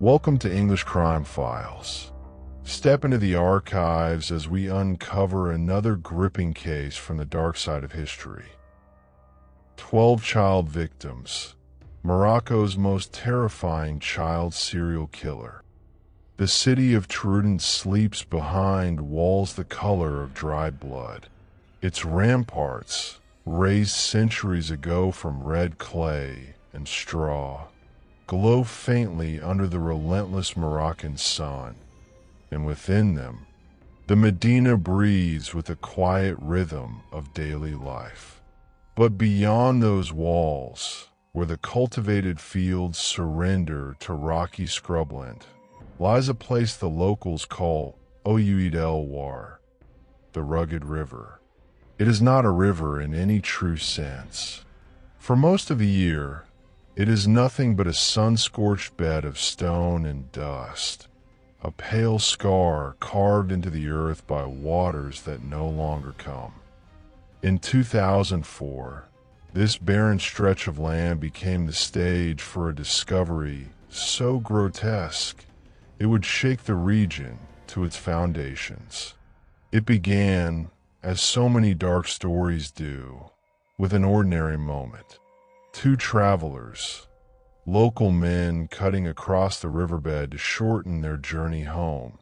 Welcome to English Crime Files. Step into the archives as we uncover another gripping case from the dark side of history. 12 child victims. Morocco's most terrifying child serial killer. The city of Taroudant sleeps behind walls the color of dried blood. Its ramparts, raised centuries ago from red clay and straw, glow faintly under the relentless Moroccan sun, and within them, the Medina breathes with the quiet rhythm of daily life. But beyond those walls, where the cultivated fields surrender to rocky scrubland, lies a place the locals call Oued El Waar, the rugged river. It is not a river in any true sense. For most of the year, it is nothing but a sun-scorched bed of stone and dust, a pale scar carved into the earth by waters that no longer come. In 2004, this barren stretch of land became the stage for a discovery so grotesque it would shake the region to its foundations. It began, as so many dark stories do, with an ordinary moment. Two travelers, local men cutting across the riverbed to shorten their journey home,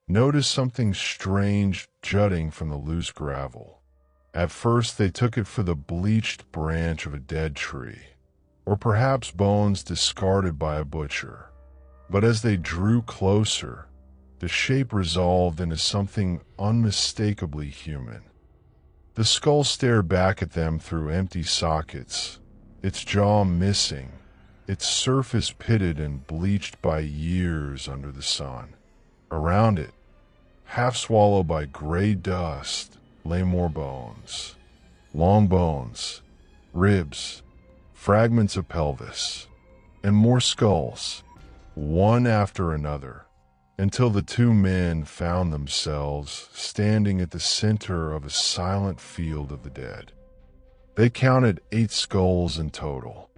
noticed something strange jutting from the loose gravel. At first they took it for the bleached branch of a dead tree, or perhaps bones discarded by a butcher. But as they drew closer, the shape resolved into something unmistakably human. The skull stared back at them through empty sockets, its jaw missing, its surface pitted and bleached by years under the sun. Around it, half swallowed by gray dust, lay more bones. Long bones, ribs, fragments of pelvis, and more skulls, one after another, until the two men found themselves standing at the center of a silent field of the dead. They counted 8 skulls in total,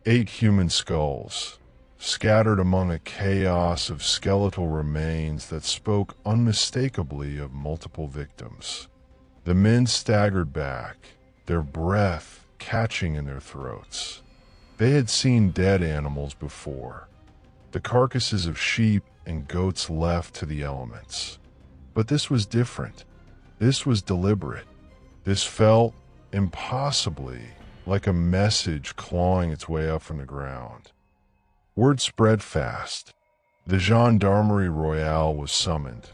8 human skulls, scattered among a chaos of skeletal remains that spoke unmistakably of multiple victims. The men staggered back, their breath catching in their throats. They had seen dead animals before, the carcasses of sheep and goats left to the elements. But this was different. This was deliberate. This felt impossibly like a message clawing its way up from the ground. Word spread fast. The Gendarmerie Royale was summoned,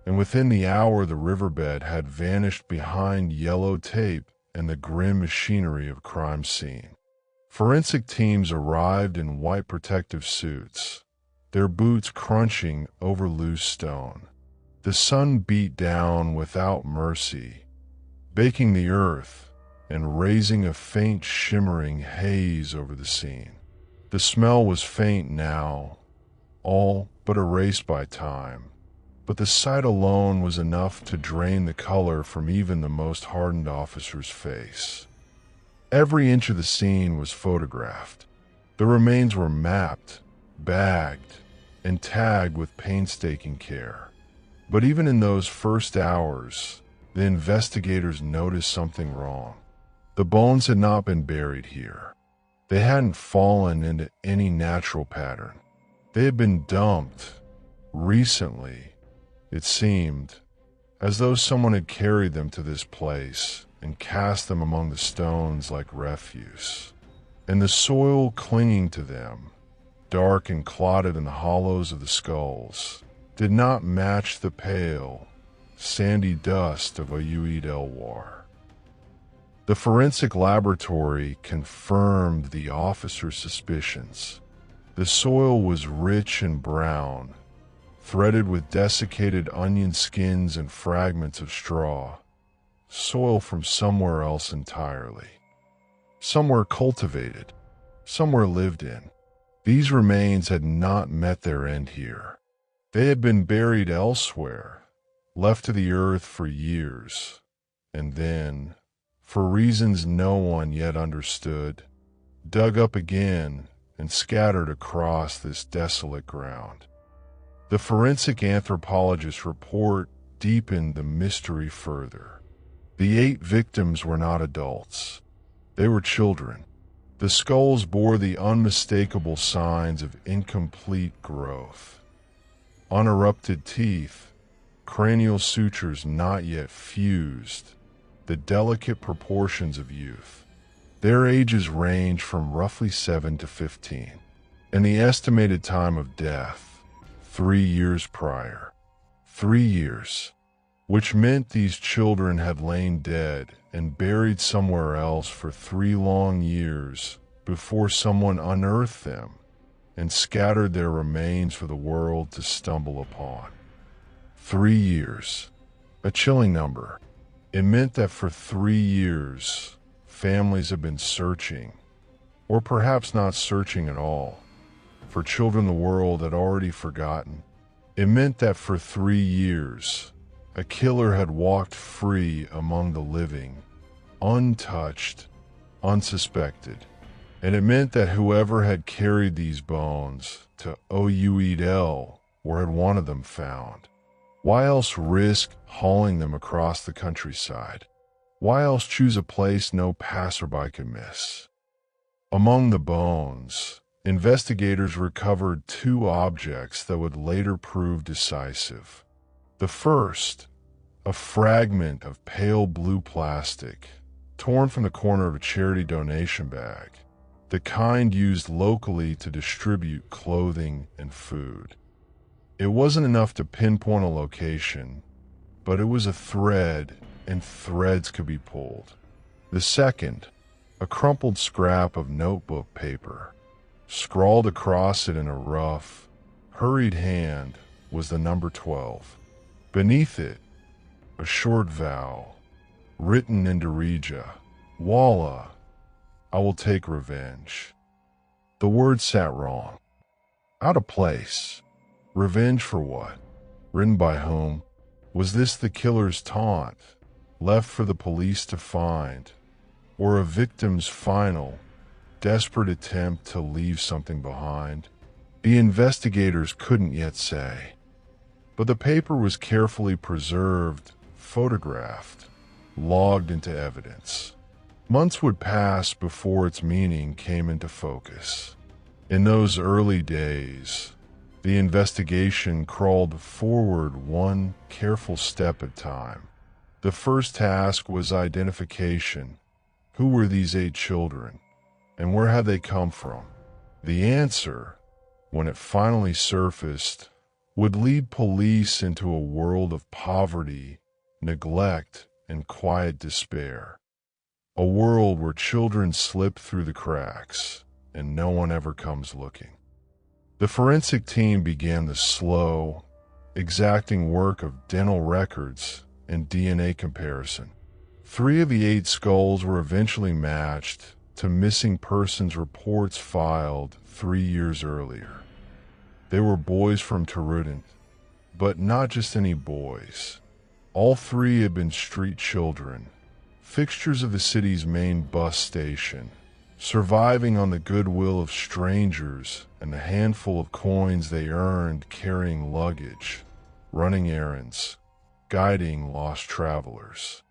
and within the hour the riverbed had vanished behind yellow tape and the grim machinery of crime scene. Forensic teams arrived in white protective suits, their boots crunching over loose stone. The sun beat down without mercy, baking the earth and raising a faint shimmering haze over the scene. The smell was faint now, all but erased by time, but the sight alone was enough to drain the color from even the most hardened officer's face. Every inch of the scene was photographed. The remains were mapped, bagged, and tagged with painstaking care. But even in those first hours, the investigators noticed something wrong. The bones had not been buried here. They hadn't fallen into any natural pattern. They had been dumped, recently, it seemed, as though someone had carried them to this place and cast them among the stones like refuse. And the soil clinging to them, dark and clotted in the hollows of the skulls, did not match the pale, sandy dust of Oued El Waar. The forensic laboratory confirmed the officer's suspicions. The soil was rich and brown, threaded with desiccated onion skins and fragments of straw, soil from somewhere else entirely. Somewhere cultivated, somewhere lived in. These remains had not met their end here. They had been buried elsewhere, left to the earth for years, and then, for reasons no one yet understood, dug up again and scattered across this desolate ground. The forensic anthropologist's report deepened the mystery further. The 8 victims were not adults. They were children. The skulls bore the unmistakable signs of incomplete growth. Unerupted teeth, cranial sutures not yet fused, the delicate proportions of youth. Their ages range from roughly 7 to 15, and the estimated time of death, 3 years prior. 3 years, which meant these children had lain dead and buried somewhere else for 3 long years before someone unearthed them and scattered their remains for the world to stumble upon. 3 years, a chilling number. It meant that for 3 years, families have been searching, or perhaps not searching at all, for children the world had already forgotten. It meant that for 3 years, a killer had walked free among the living, untouched, unsuspected. And it meant that whoever had carried these bones to Oued El Waar had wanted them found. Why else risk hauling them across the countryside? Why else choose a place no passerby could miss? Among the bones, investigators recovered 2 objects that would later prove decisive. The first, a fragment of pale blue plastic, torn from the corner of a charity donation bag, the kind used locally to distribute clothing and food. It wasn't enough to pinpoint a location, but it was a thread, and threads could be pulled. The second, a crumpled scrap of notebook paper. Scrawled across it in a rough, hurried hand was the number 12. Beneath it, a short vow, written in Darija, Wallah, I will take revenge. The word sat wrong. Out of place. Revenge for what? Written by whom? Was this the killer's taunt, left for the police to find, or a victim's final, desperate attempt to leave something behind? The investigators couldn't yet say. But the paper was carefully preserved, photographed, logged into evidence. Months would pass before its meaning came into focus. In those early days, the investigation crawled forward one careful step at a time. The first task was identification. Who were these 8 children, and where had they come from? The answer, when it finally surfaced, would lead police into a world of poverty, neglect, and quiet despair. A world where children slip through the cracks, and no one ever comes looking. The forensic team began the slow, exacting work of dental records and DNA comparison. 3 of the 8 skulls were eventually matched to missing persons reports filed 3 years earlier. They were boys from Taroudant, but not just any boys. All 3 had been street children, fixtures of the city's main bus station, surviving on the goodwill of strangers and the handful of coins they earned carrying luggage, running errands, guiding lost travelers.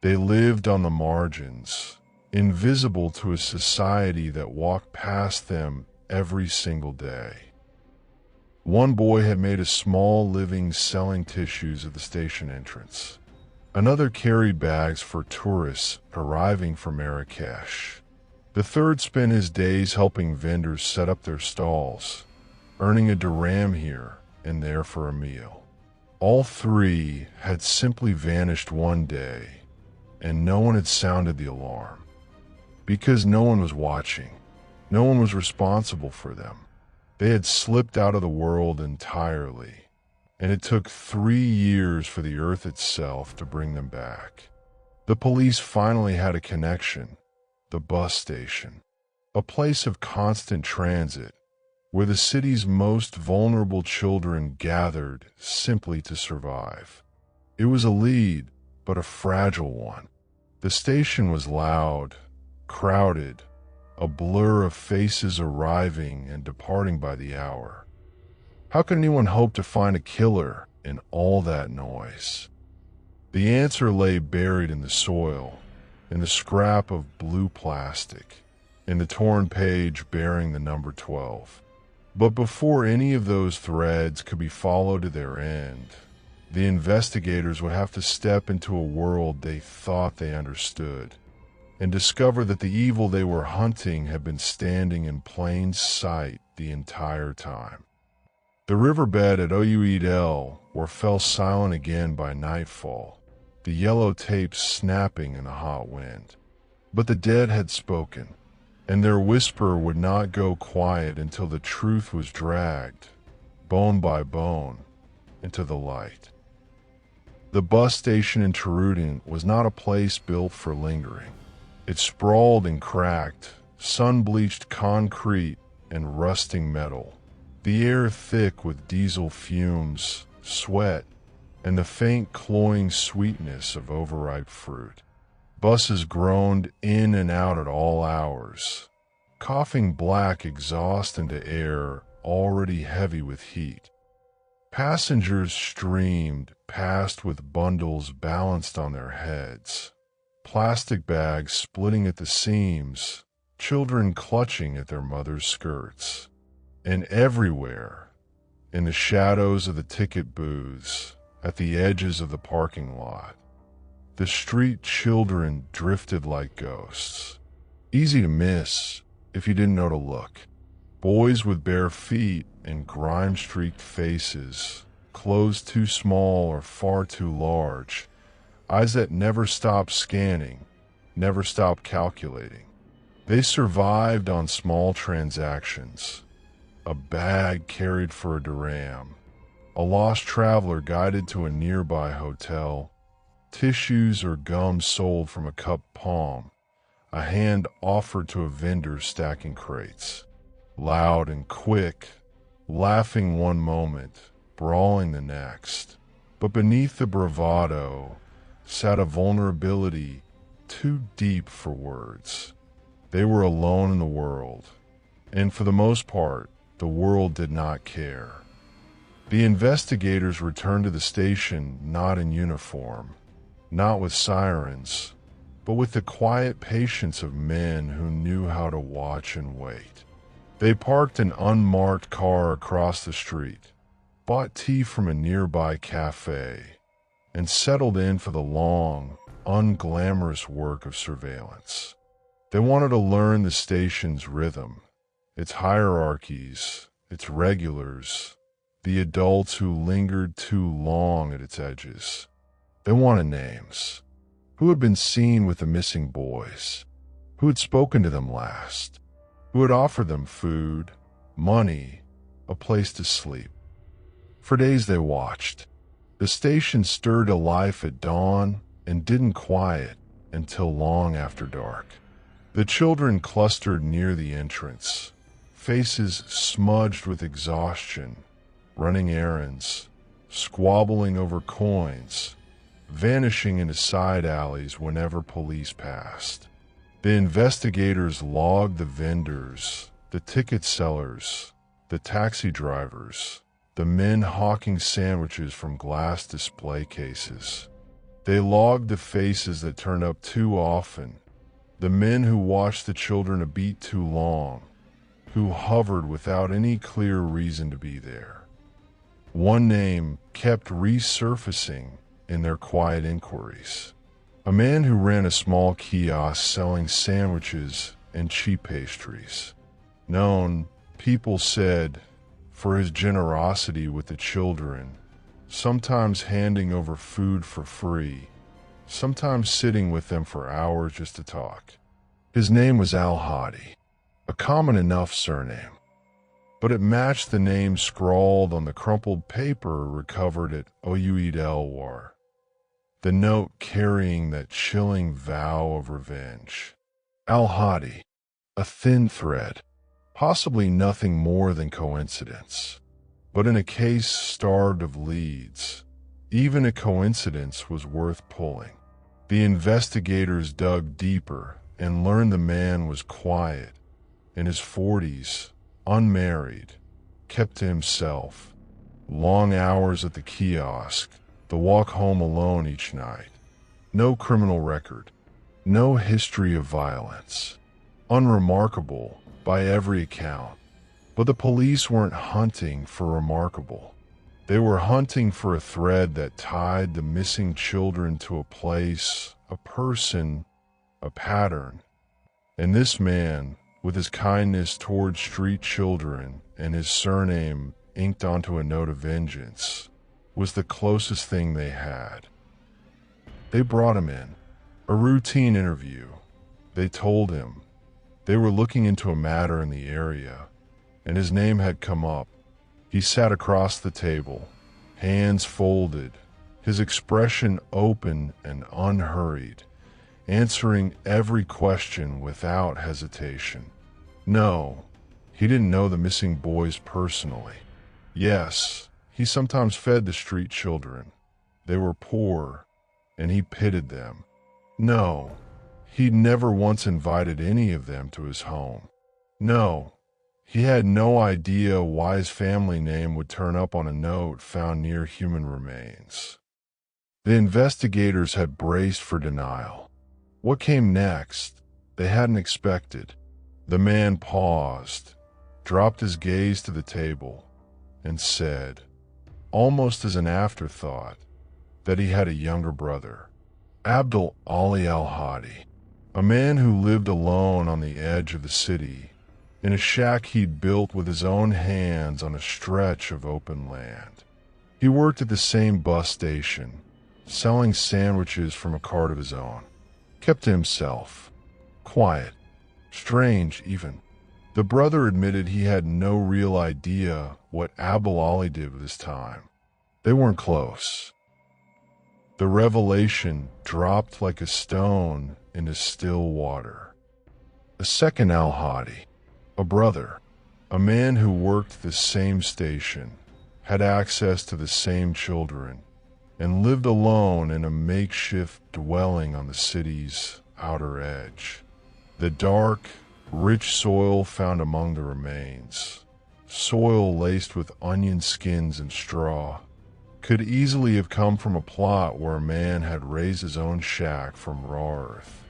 They lived on the margins, invisible to a society that walked past them every single day. One boy had made a small living selling tissues at the station entrance. Another carried bags for tourists arriving from Marrakesh. The third spent his days helping vendors set up their stalls, earning a dirham here and there for a meal. All 3 had simply vanished one day, and no one had sounded the alarm. Because no one was watching. No one was responsible for them. They had slipped out of the world entirely, and it took 3 years for the earth itself to bring them back. The police finally had a connection. The bus station, a place of constant transit, where the city's most vulnerable children gathered simply to survive. It was a lead, but a fragile one. The station was loud, crowded, a blur of faces arriving and departing by the hour. How could anyone hope to find a killer in all that noise? The answer lay buried in the soil, in the scrap of blue plastic, in the torn page bearing the number 12. But before any of those threads could be followed to their end, the investigators would have to step into a world they thought they understood, and discover that the evil they were hunting had been standing in plain sight the entire time. The riverbed at Oued El Waar fell silent again by nightfall, the yellow tape snapping in a hot wind. But the dead had spoken, and their whisper would not go quiet until the truth was dragged, bone by bone, into the light. The bus station in Taroudant was not a place built for lingering. It sprawled in cracked, sun-bleached concrete and rusting metal, the air thick with diesel fumes, sweat, and the faint cloying sweetness of overripe fruit. Buses groaned in and out at all hours, coughing black exhaust into air already heavy with heat. Passengers streamed past with bundles balanced on their heads, plastic bags splitting at the seams, children clutching at their mothers' skirts. And everywhere, in the shadows of the ticket booths, at the edges of the parking lot, the street children drifted like ghosts. Easy to miss if you didn't know to look. Boys with bare feet and grime-streaked faces, clothes too small or far too large, eyes that never stopped scanning, never stopped calculating. They survived on small transactions. A bag carried for a dirham, a lost traveler guided to a nearby hotel, tissues or gum sold from a cupped palm, a hand offered to a vendor stacking crates. Loud and quick, laughing one moment, brawling the next. But beneath the bravado sat a vulnerability too deep for words. They were alone in the world, and for the most part, the world did not care. The investigators returned to the station not in uniform, not with sirens, but with the quiet patience of men who knew how to watch and wait. They parked an unmarked car across the street, bought tea from a nearby cafe, and settled in for the long, unglamorous work of surveillance. They wanted to learn the station's rhythm, its hierarchies, its regulars, the adults who lingered too long at its edges. They wanted names. Who had been seen with the missing boys? Who had spoken to them last? Who had offered them food, money, a place to sleep? For days they watched. The station stirred to life at dawn and didn't quiet until long after dark. The children clustered near the entrance, faces smudged with exhaustion, running errands, squabbling over coins, vanishing into side alleys whenever police passed. The investigators logged the vendors, the ticket sellers, the taxi drivers, the men hawking sandwiches from glass display cases. They logged the faces that turned up too often, the men who watched the children a beat too long, who hovered without any clear reason to be there. One name kept resurfacing in their quiet inquiries. A man who ran a small kiosk selling sandwiches and cheap pastries. Known, people said, for his generosity with the children, sometimes handing over food for free, sometimes sitting with them for hours just to talk. His name was Al-Hadi, a common enough surname, but it matched the name scrawled on the crumpled paper recovered at Oued El Waar, the note carrying that chilling vow of revenge. Al-Hadi, a thin thread, possibly nothing more than coincidence, but in a case starved of leads, even a coincidence was worth pulling. The investigators dug deeper and learned the man was quiet, in his 40s, unmarried, kept to himself. Long hours at the kiosk, the walk home alone each night. No criminal record, no history of violence. Unremarkable by every account. But the police weren't hunting for remarkable. They were hunting for a thread that tied the missing children to a place, a person, a pattern. And this man, with his kindness towards street children and his surname inked onto a note of vengeance, was the closest thing they had. They brought him in. A routine interview. They told him they were looking into a matter in the area, and his name had come up. He sat across the table, hands folded, his expression open and unhurried, answering every question without hesitation. No, he didn't know the missing boys personally. Yes, he sometimes fed the street children. They were poor, and he pitied them. No, he'd never once invited any of them to his home. No, he had no idea why his family name would turn up on a note found near human remains. The investigators had braced for denial. What came next, they hadn't expected. The man paused, dropped his gaze to the table, and said, almost as an afterthought, that he had a younger brother, Abdul Ali al-Hadi, a man who lived alone on the edge of the city, in a shack he'd built with his own hands on a stretch of open land. He worked at the same bus station, selling sandwiches from a cart of his own. Kept to himself, quiet, strange even. The brother admitted he had no real idea what Abdul Ali did with his time. They weren't close. The revelation dropped like a stone into still water. A second al-Hadi, a brother, a man who worked the same station, had access to the same children, and lived alone in a makeshift dwelling on the city's outer edge. The dark, rich soil found among the remains, soil laced with onion skins and straw, could easily have come from a plot where a man had raised his own shack from raw earth.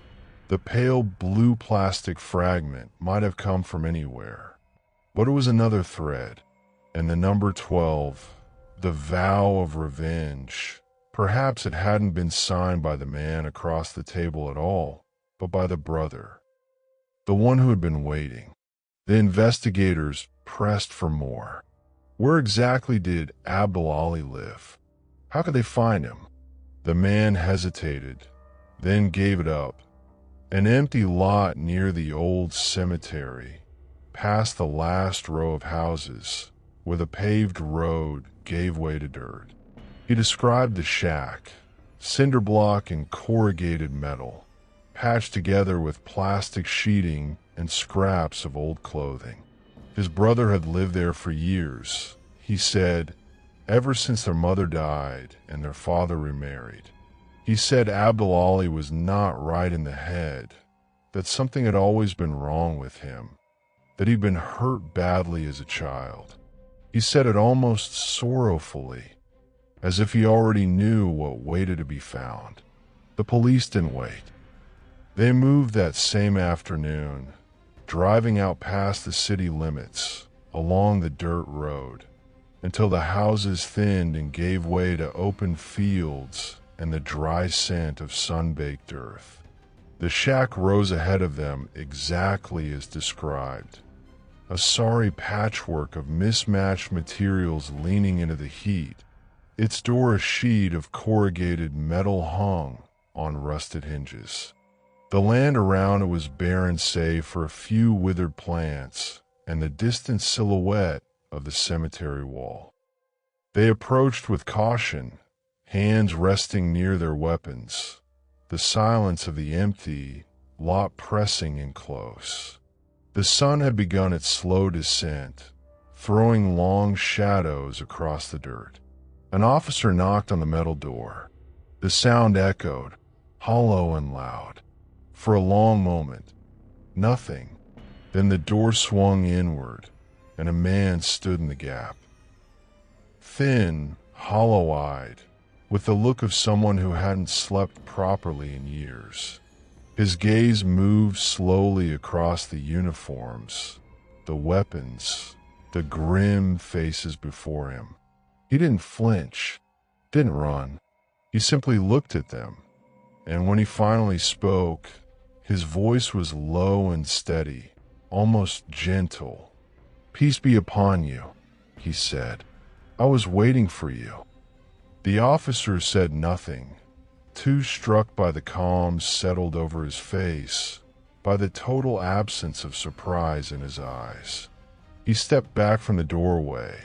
The pale blue plastic fragment might have come from anywhere, but it was another thread, and the number 12, the vow of revenge. Perhaps it hadn't been signed by the man across the table at all, but by the brother, the one who had been waiting. The investigators pressed for more. Where exactly did Abdul Ali live? How could they find him? The man hesitated, then gave it up. An empty lot near the old cemetery, past the last row of houses, where the paved road gave way to dirt. He described the shack, cinder block and corrugated metal, patched together with plastic sheeting and scraps of old clothing. His brother had lived there for years, he said, ever since their mother died and their father remarried. He said Abdul Ali was not right in the head, that something had always been wrong with him, that he'd been hurt badly as a child. He said it almost sorrowfully, as if he already knew what waited to be found. The police didn't wait. They moved that same afternoon, driving out past the city limits, along the dirt road, until the houses thinned and gave way to open fields and the dry scent of sun-baked earth. The shack rose ahead of them exactly as described, a sorry patchwork of mismatched materials leaning into the heat, its door a sheet of corrugated metal hung on rusted hinges. The land around it was barren save for a few withered plants and the distant silhouette of the cemetery wall. They approached with caution, hands resting near their weapons, the silence of the empty lot pressing in close. The sun had begun its slow descent, throwing long shadows across the dirt. An officer knocked on the metal door. The sound echoed, hollow and loud. For a long moment, nothing. Then the door swung inward, and a man stood in the gap. Thin, hollow-eyed, with the look of someone who hadn't slept properly in years. His gaze moved slowly across the uniforms, the weapons, the grim faces before him. He didn't flinch, didn't run. He simply looked at them, and when he finally spoke, his voice was low and steady, almost gentle. "Peace be upon you," he said. "I was waiting for you." The officer said nothing, too struck by the calm settled over his face, by the total absence of surprise in his eyes. He stepped back from the doorway,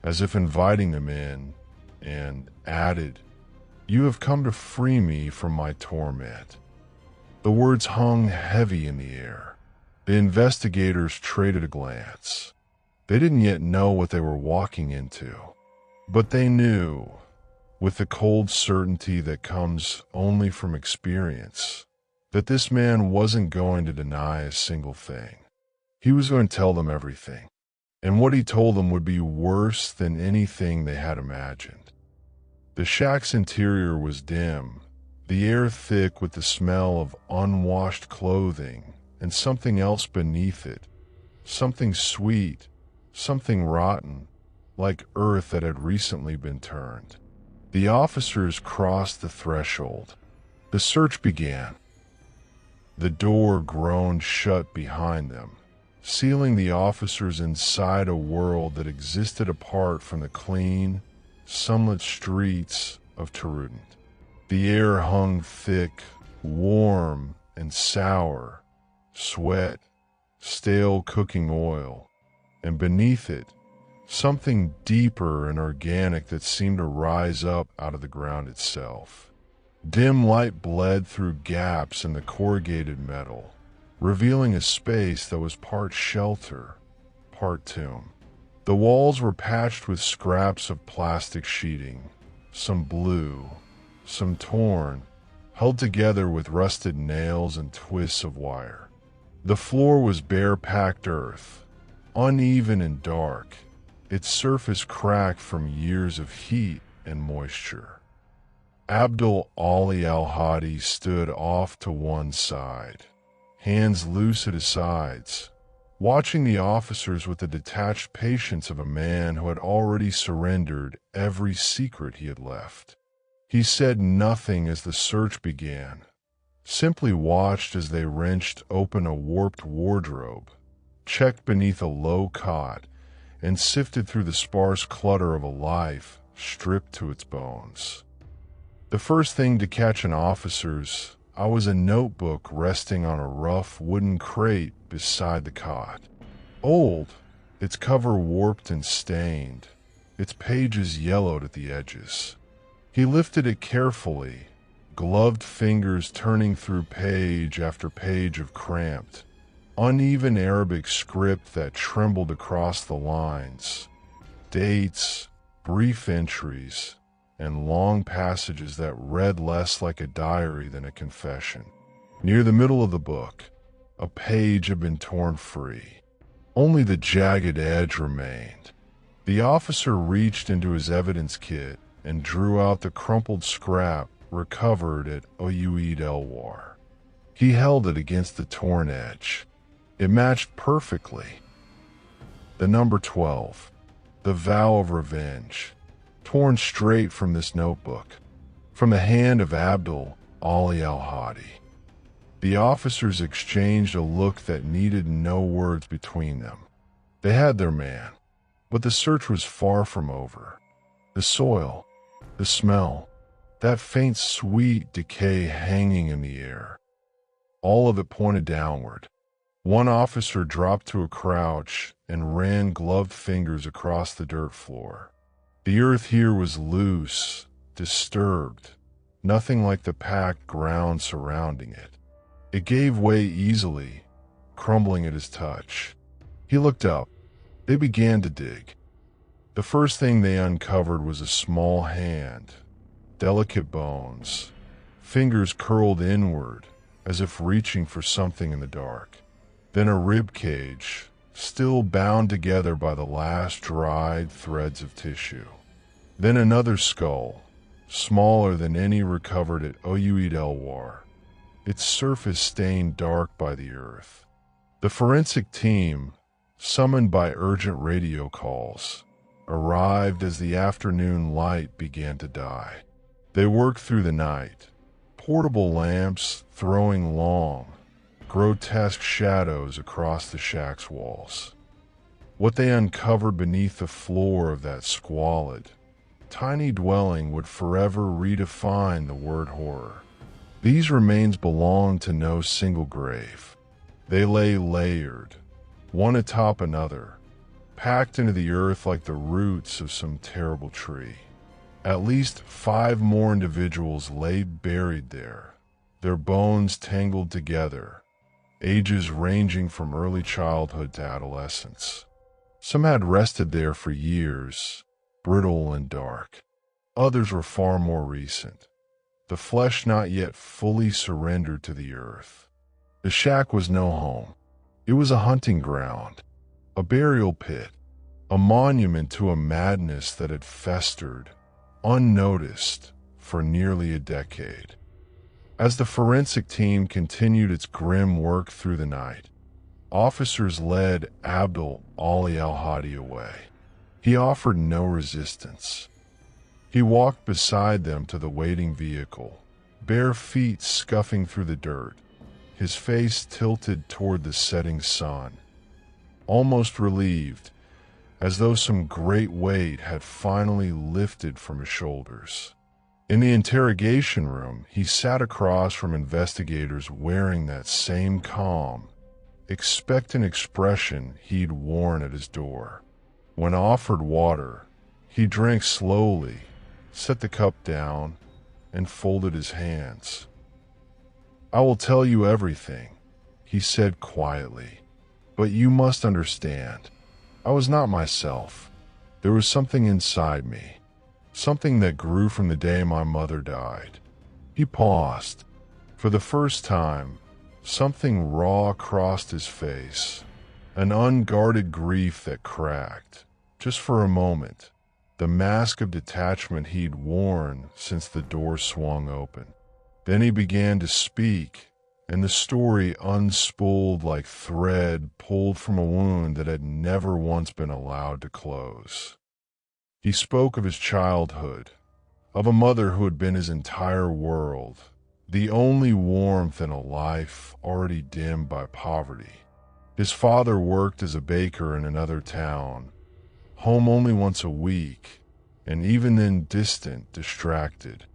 as if inviting them in, and added, "You have come to free me from my torment." The words hung heavy in the air. The investigators traded a glance. They didn't yet know what they were walking into, but they knew, with the cold certainty that comes only from experience, that this man wasn't going to deny a single thing. He was going to tell them everything, and what he told them would be worse than anything they had imagined. The shack's interior was dim, the air thick with the smell of unwashed clothing and something else beneath it, something sweet, something rotten, like earth that had recently been turned. The officers crossed the threshold. The search began. The door groaned shut behind them, sealing the officers inside a world that existed apart from the clean, sunlit streets of Taroudant. The air hung thick, warm, and sour, sweat, stale cooking oil, and beneath it, something deeper and organic that seemed to rise up out of the ground itself. Dim light bled through gaps in the corrugated metal, revealing a space that was part shelter, part tomb. The walls were patched with scraps of plastic sheeting, some blue, some torn, held together with rusted nails and twists of wire. The floor was bare packed earth, uneven and dark, its surface cracked from years of heat and moisture. Abdul Ali al-Hadi stood off to one side, hands loose at his sides, watching the officers with the detached patience of a man who had already surrendered every secret he had left. He said nothing as the search began, simply watched as they wrenched open a warped wardrobe, checked beneath a low cot, and sifted through the sparse clutter of a life stripped to its bones. The first thing to catch an officer's eye was a notebook resting on a rough wooden crate beside the cot. Old, its cover warped and stained, its pages yellowed at the edges. He lifted it carefully, gloved fingers turning through page after page of cramped, uneven Arabic script that trembled across the lines. Dates, brief entries, and long passages that read less like a diary than a confession. Near the middle of the book, a page had been torn free. Only the jagged edge remained. The officer reached into his evidence kit and drew out the crumpled scrap recovered at Oued El Waar. He held it against the torn edge. It matched perfectly. The number 12, the vow of revenge, torn straight from this notebook, from the hand of Abdul Ali al-Hadi. The officers exchanged a look that needed no words between them. They had their man, but the search was far from over. The soil, the smell, that faint sweet decay hanging in the air, all of it pointed downward. One officer dropped to a crouch and ran gloved fingers across the dirt floor. The earth here was loose, disturbed, nothing like the packed ground surrounding it. It gave way easily, crumbling at his touch. He looked up. They began to dig. The first thing they uncovered was a small hand, delicate bones, fingers curled inward as if reaching for something in the dark. then a rib cage, still bound together by the last dried threads of tissue. Then another skull, smaller than any recovered at Oued El Waar, its surface stained dark by the earth. The forensic team, summoned by urgent radio calls, arrived as the afternoon light began to die. They worked through the night, portable lamps throwing long, grotesque shadows across the shack's walls. What they uncovered beneath the floor of that squalid, tiny dwelling would forever redefine the word horror. These remains belonged to no single grave. They lay layered, one atop another, packed into the earth like the roots of some terrible tree. At least 5 more individuals lay buried there, their bones tangled together, ages ranging from early childhood to adolescence. Some had rested there for years, brittle and dark. Others were far more recent, the flesh not yet fully surrendered to the earth. The shack was no home. It was a hunting ground, a burial pit, a monument to a madness that had festered, unnoticed, for nearly a decade. As the forensic team continued its grim work through the night, officers led Abdul Ali al-Hadi away. He offered no resistance. He walked beside them to the waiting vehicle, bare feet scuffing through the dirt, his face tilted toward the setting sun, almost relieved, as though some great weight had finally lifted from his shoulders. In the interrogation room, he sat across from investigators wearing that same calm, expectant expression he'd worn at his door. When offered water, he drank slowly, set the cup down, and folded his hands. "I will tell you everything," he said quietly, "but you must understand, I was not myself. There was something inside me, something that grew from the day my mother died." He paused. For the first time, something raw crossed his face, an unguarded grief that cracked, just for a moment, the mask of detachment he'd worn since the door swung open. Then he began to speak, and the story unspooled like thread pulled from a wound that had never once been allowed to close. He spoke of his childhood, of a mother who had been his entire world, the only warmth in a life already dimmed by poverty. His father worked as a baker in another town, home only once a week, and even then distant, distracted.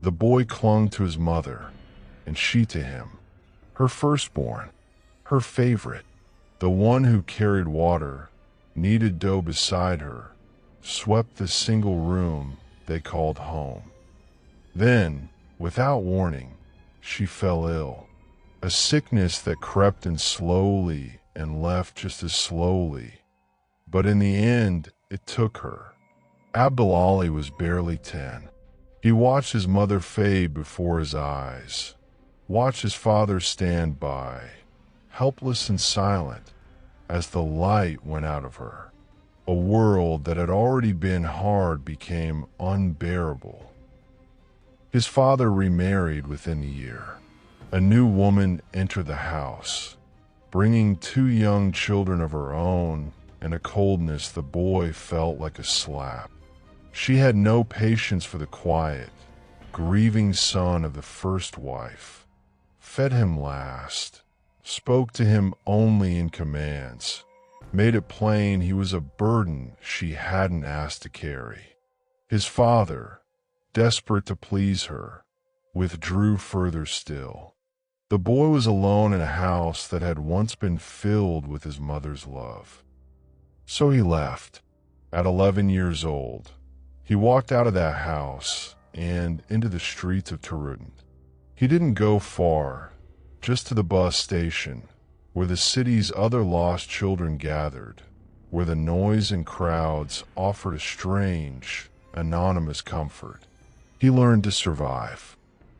The boy clung to his mother, and she to him, her firstborn, her favorite, the one who carried water, kneaded dough beside her, swept the single room they called home. Then, without warning, she fell ill, a sickness that crept in slowly and left just as slowly, but in the end it took her. Abdul Ali was barely 10. He watched his mother fade before his eyes, watched his father stand by, helpless and silent, as the light went out of her. A world that had already been hard became unbearable. His father remarried within a year. A new woman entered the house, bringing 2 young children of her own and a coldness the boy felt like a slap. She had no patience for the quiet, grieving son of the first wife, fed him last, spoke to him only in commands, made it plain he was a burden she hadn't asked to carry. His father, desperate to please her, withdrew further still. The boy was alone in a house that had once been filled with his mother's love. So he left. At 11 years old, he walked out of that house and into the streets of Taroudant. He didn't go far, just to the bus station, where the city's other lost children gathered, where the noise and crowds offered a strange, anonymous comfort. He learned to survive,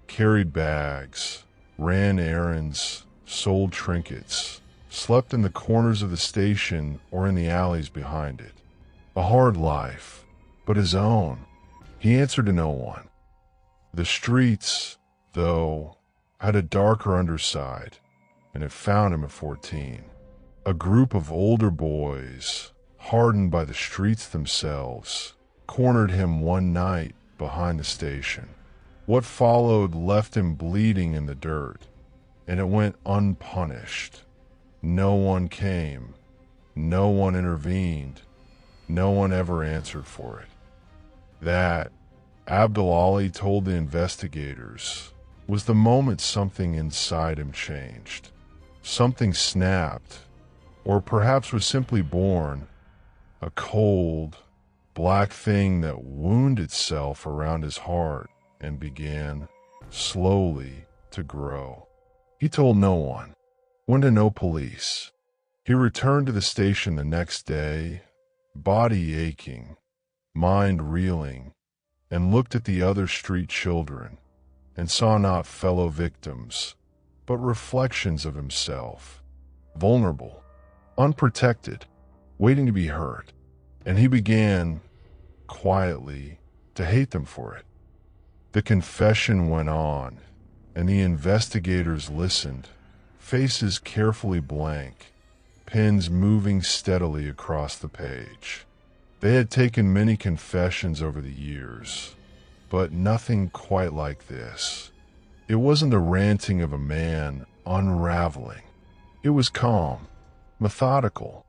carried bags, ran errands, sold trinkets, slept in the corners of the station or in the alleys behind it. A hard life, but his own. He answered to no one. The streets, though, had a darker underside, and it found him at 14. A group of older boys, hardened by the streets themselves, cornered him one night behind the station. What followed left him bleeding in the dirt, and it went unpunished. No one came. No one intervened. No one ever answered for it. That, Abdul Ali told the investigators, was the moment something inside him changed. Something snapped, or perhaps was simply born, a cold, black thing that wound itself around his heart and began, slowly, to grow. He told no one, went to no police. He returned to the station the next day, body aching, mind reeling, and looked at the other street children and saw not fellow victims, but reflections of himself, vulnerable, unprotected, waiting to be hurt. And he began, quietly, to hate them for it. The confession went on, and the investigators listened, faces carefully blank, pens moving steadily across the page. They had taken many confessions over the years, but nothing quite like this. It wasn't the ranting of a man unraveling. It was calm, methodical,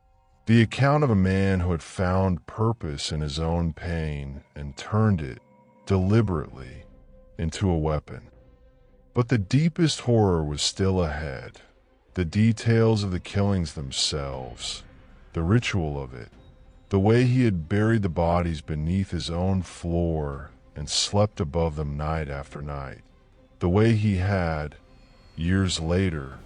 the account of a man who had found purpose in his own pain and turned it, deliberately, into a weapon. But the deepest horror was still ahead. The details of the killings themselves, the ritual of it, the way he had buried the bodies beneath his own floor and slept above them night after night, the way he had, years later,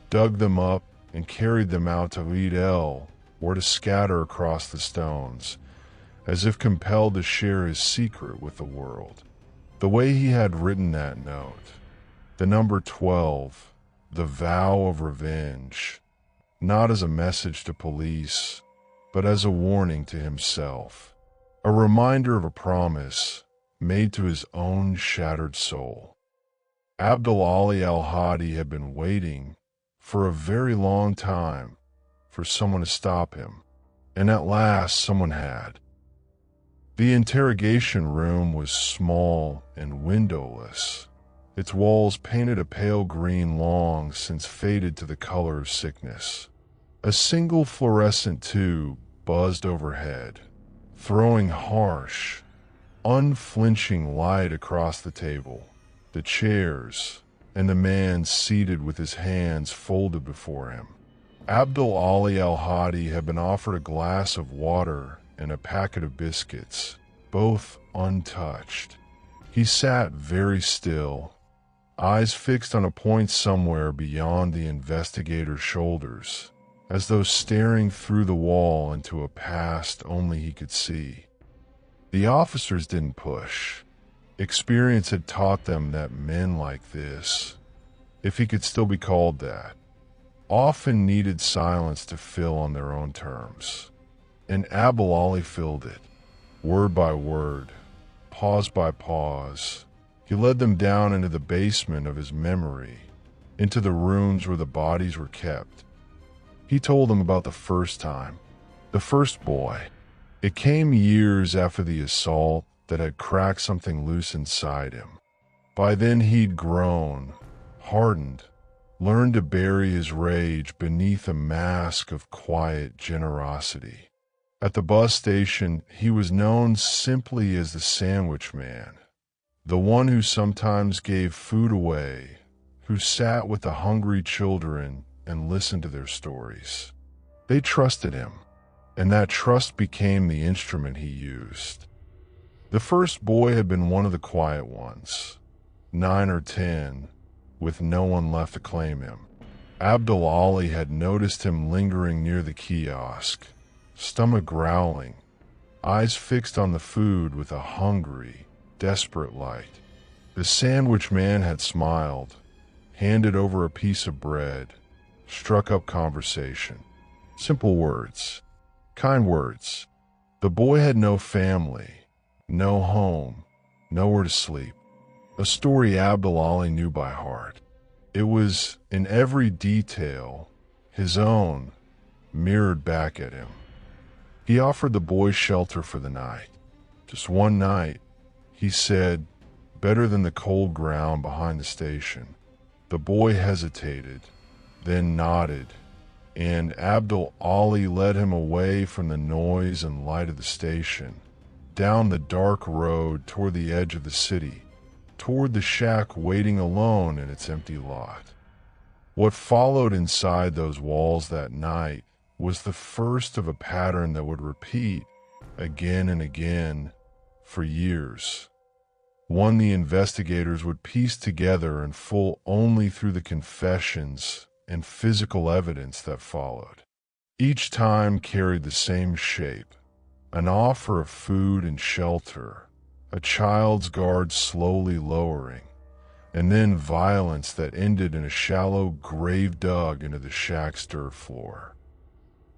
dug them up and carried them out to Oued El or to scatter across the stones, as if compelled to share his secret with the world. The way he had written that note, the number 12, the vow of revenge, not as a message to police, but as a warning to himself, a reminder of a promise made to his own shattered soul. Abdul Ali al-Hadi had been waiting for a very long time for someone to stop him, and at last someone had. The interrogation room was small and windowless, its walls painted a pale green long since faded to the color of sickness. A single fluorescent tube buzzed overhead, throwing harsh, unflinching light across the table, the chairs, and the man seated with his hands folded before him. Abdul Ali al-Hadi had been offered a glass of water and a packet of biscuits, both untouched. He sat very still, eyes fixed on a point somewhere beyond the investigator's shoulders, as though staring through the wall into a past only he could see. The officers didn't push. Experience had taught them that men like this, if he could still be called that, often needed silence to fill on their own terms. And Abdul Ali filled it, word by word, pause by pause. He led them down into the basement of his memory, into the rooms where the bodies were kept. He told them about the first time, the first boy. It came years after the assault that had cracked something loose inside him. By then he'd grown, hardened, learned to bury his rage beneath a mask of quiet generosity. At the bus station, he was known simply as the Sandwich Man, the one who sometimes gave food away, who sat with the hungry children and listened to their stories. They trusted him, and that trust became the instrument he used. The first boy had been one of the quiet ones, 9 or 10, with no one left to claim him. Abdul Ali had noticed him lingering near the kiosk, stomach growling, eyes fixed on the food with a hungry, desperate light. The Sandwich Man had smiled, handed over a piece of bread, struck up conversation. Simple words, kind words. The boy had no family, no home, nowhere to sleep. A story Abd al-Ali knew by heart. It was, in every detail, his own, mirrored back at him. He offered the boy shelter for the night. Just one night, he said, better than the cold ground behind the station. The boy hesitated, then nodded, and Abd al-Ali led him away from the noise and light of the station, down the dark road toward the edge of the city, toward the shack waiting alone in its empty lot. What followed inside those walls that night was the first of a pattern that would repeat again and again for years. One the investigators would piece together in full only through the confessions and physical evidence that followed. Each time carried the same shape: an offer of food and shelter, a child's guard slowly lowering, and then violence that ended in a shallow grave dug into the shack's dirt floor.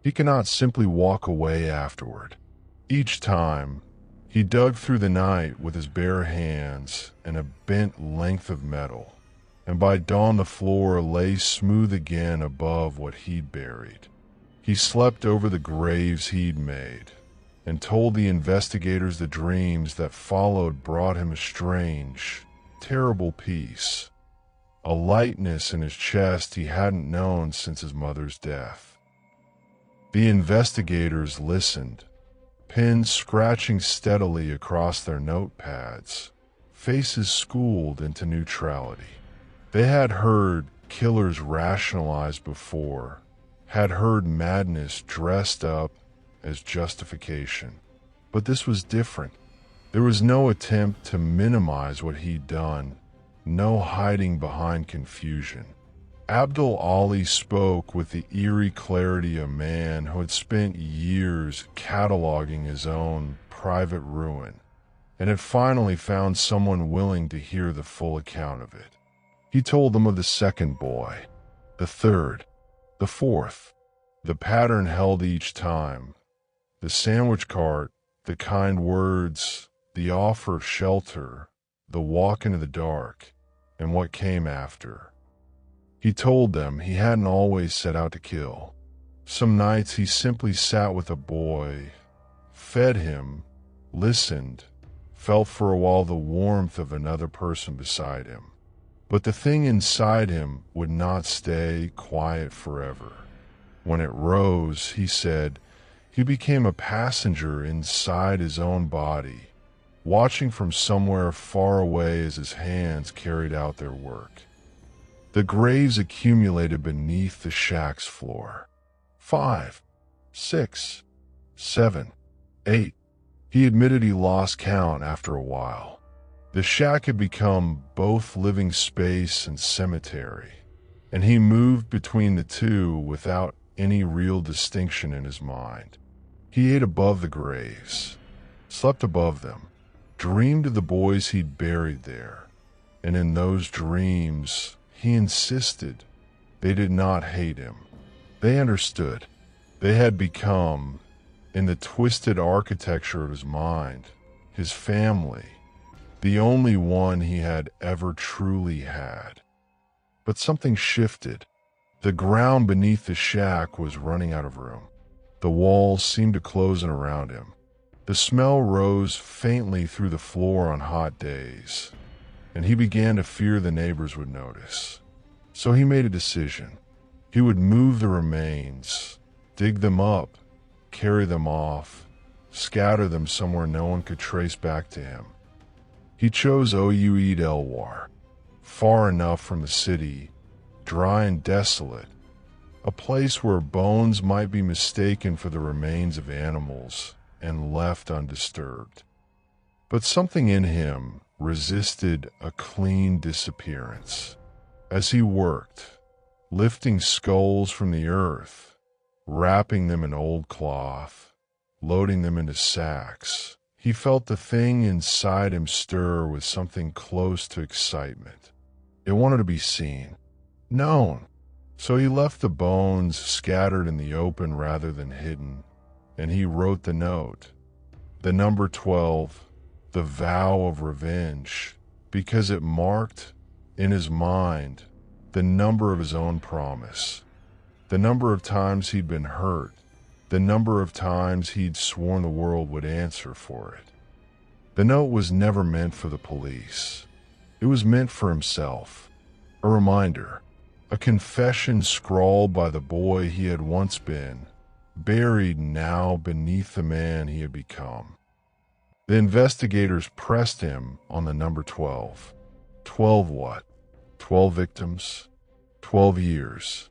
He cannot simply walk away afterward. Each time, he dug through the night with his bare hands and a bent length of metal, and by dawn the floor lay smooth again above what he'd buried. He slept over the graves he'd made, and told the investigators the dreams that followed brought him a strange, terrible peace, a lightness in his chest he hadn't known since his mother's death. The investigators listened, pens scratching steadily across their notepads, faces schooled into neutrality. They had heard killers rationalized before, had heard madness dressed up as justification. But this was different. There was no attempt to minimize what he'd done, no hiding behind confusion. Abd al-Ali spoke with the eerie clarity of a man who had spent years cataloging his own private ruin, and had finally found someone willing to hear the full account of it. He told them of the second boy, the third, the fourth. The pattern held each time: the sandwich cart, the kind words, the offer of shelter, the walk into the dark, and what came after. He told them he hadn't always set out to kill. Some nights he simply sat with a boy, fed him, listened, felt for a while the warmth of another person beside him. But the thing inside him would not stay quiet forever. When it rose, he said, he became a passenger inside his own body, watching from somewhere far away as his hands carried out their work. The graves accumulated beneath the shack's floor. 5, 6, 7, 8. He admitted he lost count after a while. The shack had become both living space and cemetery, and he moved between the two without any real distinction in his mind. He ate above the graves, slept above them, dreamed of the boys he'd buried there, and in those dreams, he insisted they did not hate him. They understood. They had become, in the twisted architecture of his mind, his family, the only one he had ever truly had. But something shifted. The ground beneath the shack was running out of room. The walls seemed to close in around him. The smell rose faintly through the floor on hot days, and he began to fear the neighbors would notice. So he made a decision. He would move the remains, dig them up, carry them off, scatter them somewhere no one could trace back to him. He chose Oued El Waar, far enough from the city, dry and desolate, a place where bones might be mistaken for the remains of animals and left undisturbed. But something in him resisted a clean disappearance. As he worked, lifting skulls from the earth, wrapping them in old cloth, loading them into sacks, he felt the thing inside him stir with something close to excitement. It wanted to be seen, known. So he left the bones scattered in the open rather than hidden, and he wrote the note. The number 12, the vow of revenge, because it marked, in his mind, the number of his own promise, the number of times he'd been hurt, the number of times he'd sworn the world would answer for it. The note was never meant for the police. It was meant for himself, a reminder, a confession scrawled by the boy he had once been, buried now beneath the man he had become. The investigators pressed him on the number 12. 12 what? 12 victims? 12 years?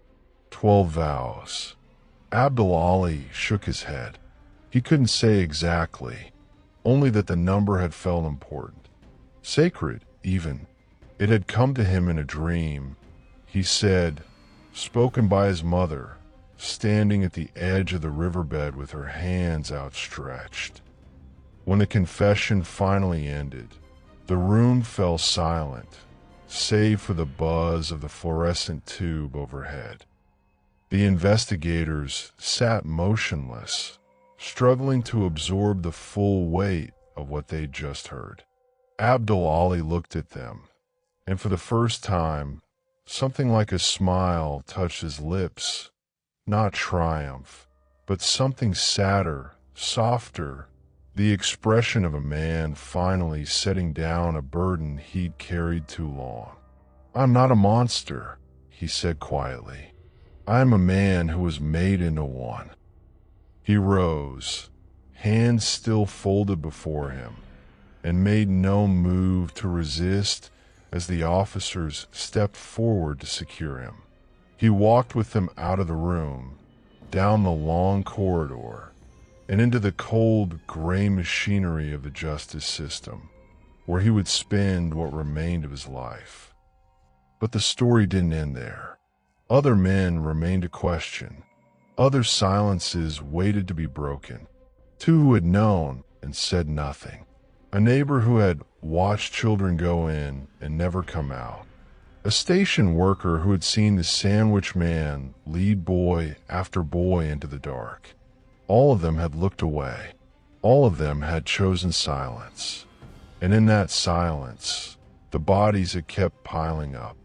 12 vows? Abdul Ali shook his head. He couldn't say exactly, only that the number had felt important. Sacred, even. It had come to him in a dream, he said, spoken by his mother, standing at the edge of the riverbed with her hands outstretched. When the confession finally ended, the room fell silent, save for the buzz of the fluorescent tube overhead. The investigators sat motionless, struggling to absorb the full weight of what they'd just heard. Abdul Ali looked at them, and for the first time, something like a smile touched his lips. Not triumph, but something sadder, softer, the expression of a man finally setting down a burden he'd carried too long. "I'm not a monster," he said quietly. "I am a man who was made into one." He rose, hands still folded before him, and made no move to resist as the officers stepped forward to secure him. He walked with them out of the room, down the long corridor, and into the cold, gray machinery of the justice system, where he would spend what remained of his life. But the story didn't end there. Other men remained to question. Other silences waited to be broken. Two who had known and said nothing. A neighbor who had watched children go in and never come out. A station worker who had seen the sandwich man lead boy after boy into the dark. All of them had looked away. All of them had chosen silence. And in that silence, the bodies had kept piling up.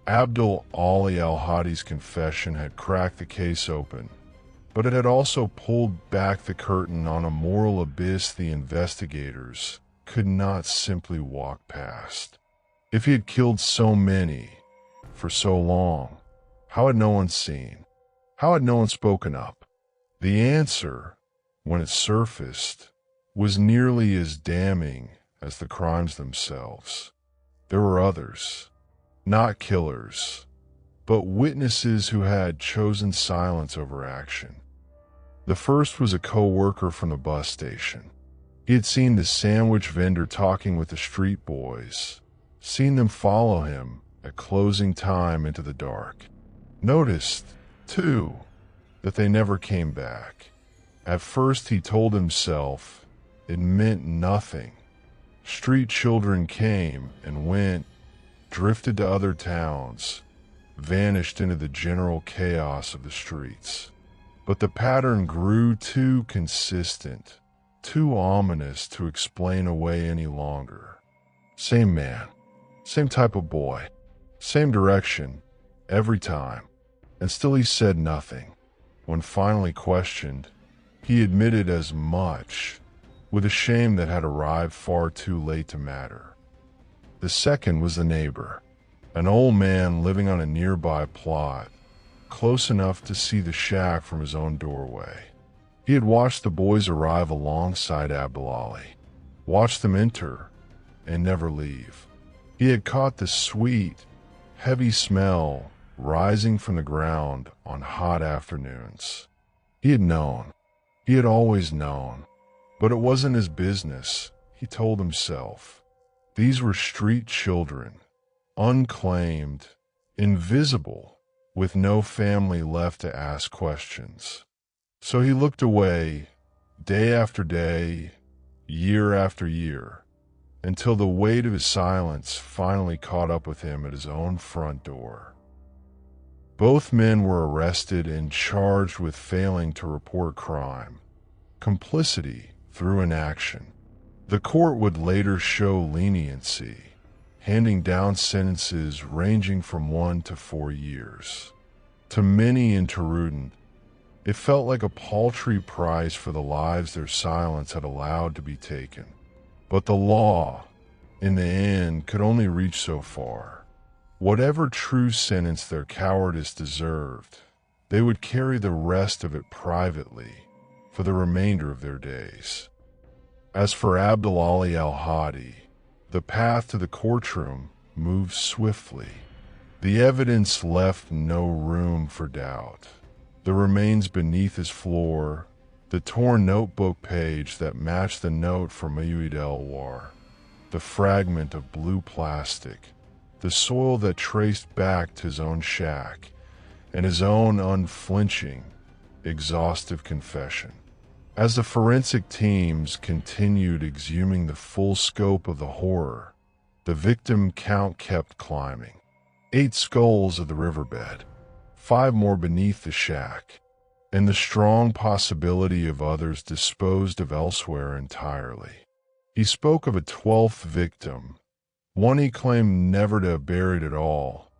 Abdul Ali al-Hadi's confession had cracked the case open, but it had also pulled back the curtain on a moral abyss the investigators could not simply walk past. If he had killed so many for so long, how had no one seen? How had no one spoken up? The answer, when it surfaced, was nearly as damning as the crimes themselves. There were others, not killers, but witnesses who had chosen silence over action. The first was a co-worker from the bus station. He had seen the sandwich vendor talking with the street boys, seen them follow him at closing time into the dark. Noticed, too, that they never came back. At first he told himself it meant nothing. Street children came and went, drifted to other towns, vanished into the general chaos of the streets. But the pattern grew too consistent, too ominous to explain away any longer. Same man, same type of boy, same direction, every time, and still he said nothing. When finally questioned, he admitted as much, with a shame that had arrived far too late to matter. The second was the neighbor, an old man living on a nearby plot, close enough to see the shack from his own doorway. He had watched the boys arrive alongside Abdul Ali, watched them enter and never leave. He had caught the sweet, heavy smell rising from the ground on hot afternoons. He had known. He had always known. But it wasn't his business, he told himself. These were street children, unclaimed, invisible, with no family left to ask questions. So he looked away, day after day, year after year, until the weight of his silence finally caught up with him at his own front door. Both men were arrested and charged with failing to report crime, complicity through inaction. The court would later show leniency, handing down sentences ranging from 1 to 4 years. To many in Taroudant, it felt like a paltry price for the lives their silence had allowed to be taken. But the law, in the end, could only reach so far. Whatever true sentence their cowardice deserved, they would carry the rest of it privately for the remainder of their days. As for Abdel Al-Hadi, the path to the courtroom moved swiftly. The evidence left no room for doubt. The remains beneath his floor, the torn notebook page that matched the note from Oued El Waar, the fragment of blue plastic, the soil that traced back to his own shack, and his own unflinching, exhaustive confession. As the forensic teams continued exhuming the full scope of the horror, the victim count kept climbing. 8 skulls of the riverbed, 5 more beneath the shack, and the strong possibility of others disposed of elsewhere entirely. He spoke of a 12th victim, one he claimed never to have buried at all,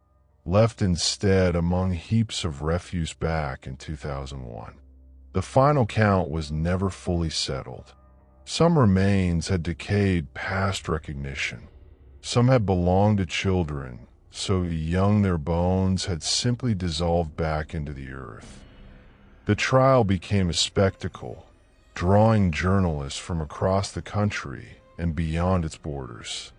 left instead among heaps of refuse back in 2001. The final count was never fully settled. Some remains had decayed past recognition. Some had belonged to children, so young their bones had simply dissolved back into the earth. The trial became a spectacle, drawing journalists from across the country and beyond its borders.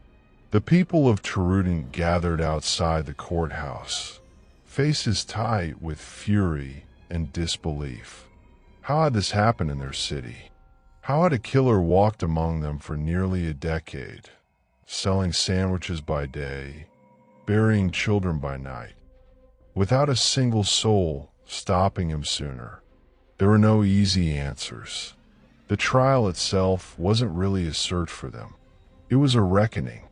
The people of Taroudant gathered outside the courthouse, faces tight with fury and disbelief. How had this happened in their city? How had a killer walked among them for nearly a decade, selling sandwiches by day, burying children by night, without a single soul stopping him sooner? There were no easy answers. The trial itself wasn't really a search for them. It was a reckoning.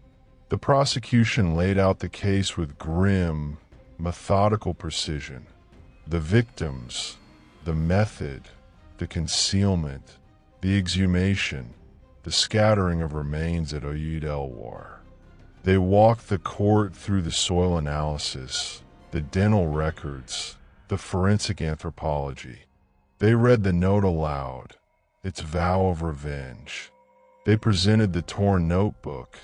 The prosecution laid out the case with grim, methodical precision. The victims, the method, the concealment, the exhumation, the scattering of remains at Oued El Waar. They walked the court through the soil analysis, the dental records, the forensic anthropology. They read the note aloud, its vow of revenge. They presented the torn notebook,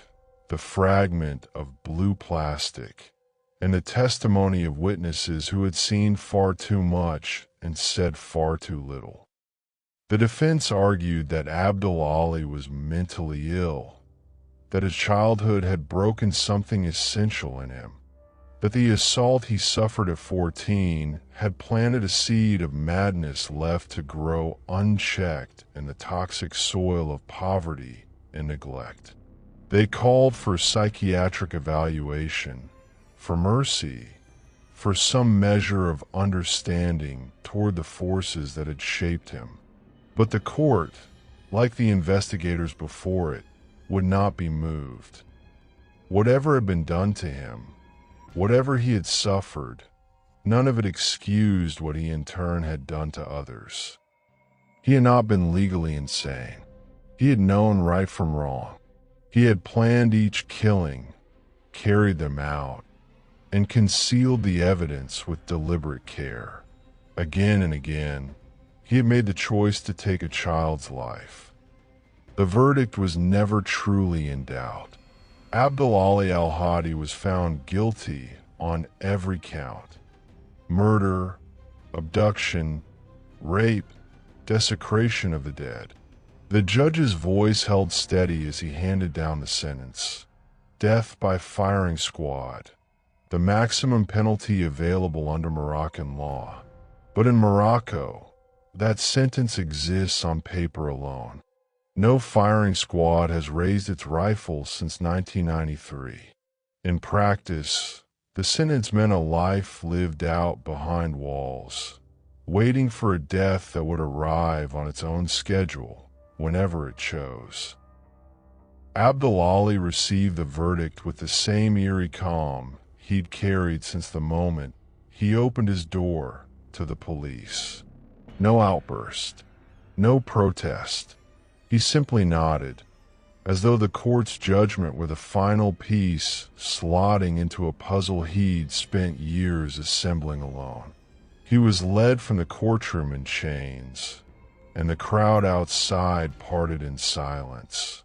the fragment of blue plastic, and the testimony of witnesses who had seen far too much and said far too little. The defense argued that Abdel Ali was mentally ill, that his childhood had broken something essential in him, that the assault he suffered at 14 had planted a seed of madness left to grow unchecked in the toxic soil of poverty and neglect. They called for psychiatric evaluation, for mercy, for some measure of understanding toward the forces that had shaped him. But the court, like the investigators before it, would not be moved. Whatever had been done to him, whatever he had suffered, none of it excused what he in turn had done to others. He had not been legally insane. He had known right from wrong. He had planned each killing, carried them out, and concealed the evidence with deliberate care. Again and again, he had made the choice to take a child's life. The verdict was never truly in doubt. Abdel Al-Hadi was found guilty on every count: murder, abduction, rape, desecration of the dead. The judge's voice held steady as he handed down the sentence: death by firing squad, the maximum penalty available under Moroccan law. But in Morocco, that sentence exists on paper alone. No firing squad has raised its rifle since 1993. In practice, the sentence meant a life lived out behind walls, waiting for a death that would arrive on its own schedule whenever it chose. Abdel Ali received the verdict with the same eerie calm he'd carried since the moment he opened his door to the police. No outburst, no protest. He simply nodded, as though the court's judgment were the final piece slotting into a puzzle he'd spent years assembling alone. He was led from the courtroom in chains, and the crowd outside parted in silence,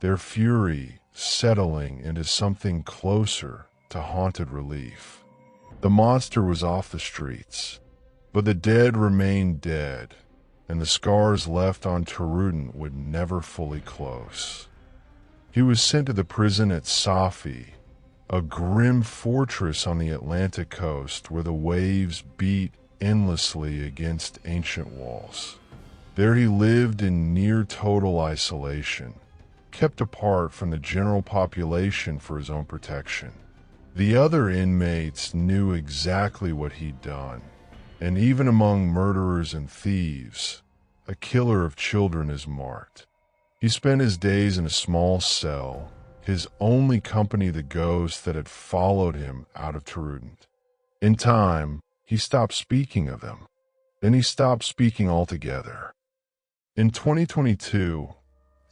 their fury settling into something closer to haunted relief. The monster was off the streets, but the dead remained dead, and the scars left on Taroudant would never fully close. He was sent to the prison at Safi, a grim fortress on the Atlantic coast where the waves beat endlessly against ancient walls. There he lived in near total isolation, kept apart from the general population for his own protection. The other inmates knew exactly what he'd done, and even among murderers and thieves, a killer of children is marked. He spent his days in a small cell, his only company the ghost that had followed him out of Taroudant. In time, he stopped speaking of him. Then he stopped speaking altogether. In 2022,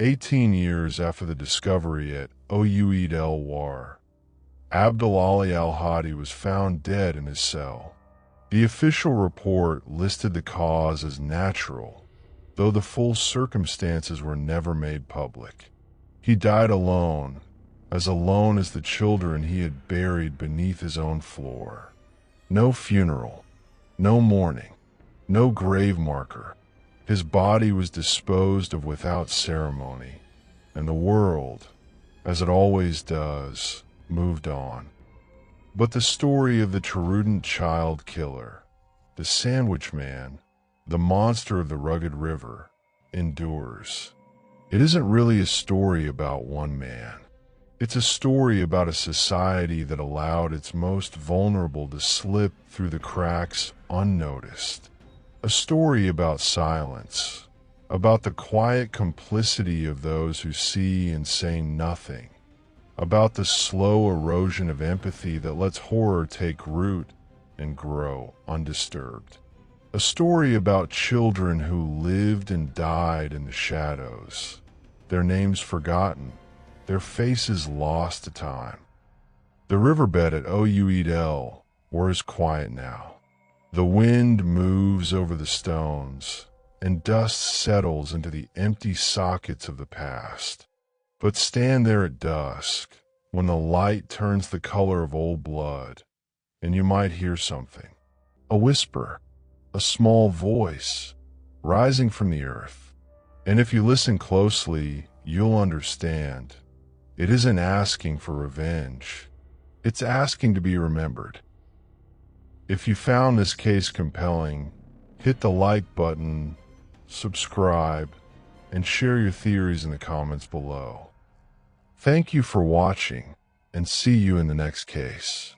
18 years after the discovery at Oued El Waar, Abdulali al-Hadi was found dead in his cell. The official report listed the cause as natural, though the full circumstances were never made public. He died alone as the children he had buried beneath his own floor. No funeral, no mourning, no grave marker. His body was disposed of without ceremony, and the world, as it always does, moved on. But the story of the Taroudant child killer, the sandwich man, the monster of the rugged river, endures. It isn't really a story about one man. It's a story about a society that allowed its most vulnerable to slip through the cracks unnoticed. A story about silence, about the quiet complicity of those who see and say nothing, about the slow erosion of empathy that lets horror take root and grow undisturbed. A story about children who lived and died in the shadows, their names forgotten, their faces lost to time. The riverbed at Oued El Waar is quiet now. The wind moves over the stones, and dust settles into the empty sockets of the past. But stand there at dusk, when the light turns the color of old blood, and you might hear something. A whisper, a small voice, rising from the earth. And if you listen closely, you'll understand. It isn't asking for revenge. It's asking to be remembered. If you found this case compelling, hit the like button, subscribe, and share your theories in the comments below. Thank you for watching, and see you in the next case.